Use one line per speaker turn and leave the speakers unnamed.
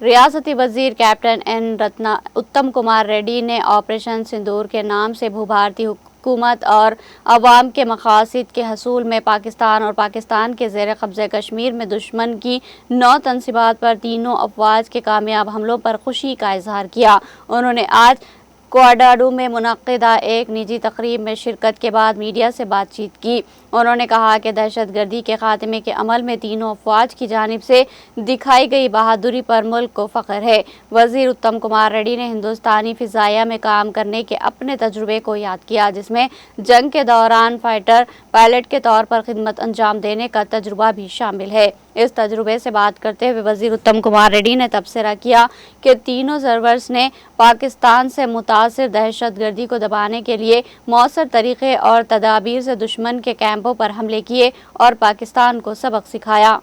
ریاستی وزیر captain N اتم کمار ریڈی نے آپریشن سندور کے نام سے بھارتی حکومت اور عوام کے مقاصد کے حصول میں پاکستان اور پاکستان کے زیر قبضہ کشمیر میں دشمن کی 9 تنصیبات پر تینوں افواج کے کامیاب حملوں پر خوشی کا اظہار کیا۔ انہوں نے آج کوڈاڈو میں منعقدہ ایک نجی تقریب میں شرکت کے بعد میڈیا سے بات چیت کی۔ انہوں نے کہا کہ دہشت گردی کے خاتمے کے عمل میں تینوں افواج کی جانب سے دکھائی گئی بہادری پر ملک کو فخر ہے۔ وزیر اتم کمار ریڈی نے ہندوستانی فضائیہ میں کام کرنے کے اپنے تجربے کو یاد کیا، جس میں جنگ کے دوران فائٹر پائلٹ کے طور پر خدمت انجام دینے کا تجربہ بھی شامل ہے۔ اس تجربے سے بات کرتے ہوئے وزیر اتم کمار ریڈی نے تبصرہ کیا کہ تینوں سرورز نے پاکستان سے متاثر دہشت گردی کو دبانے کے لیے مؤثر طریقے اور تدابیر سے دشمن کے کیمپوں پر حملے کیے اور پاکستان کو سبق سکھایا۔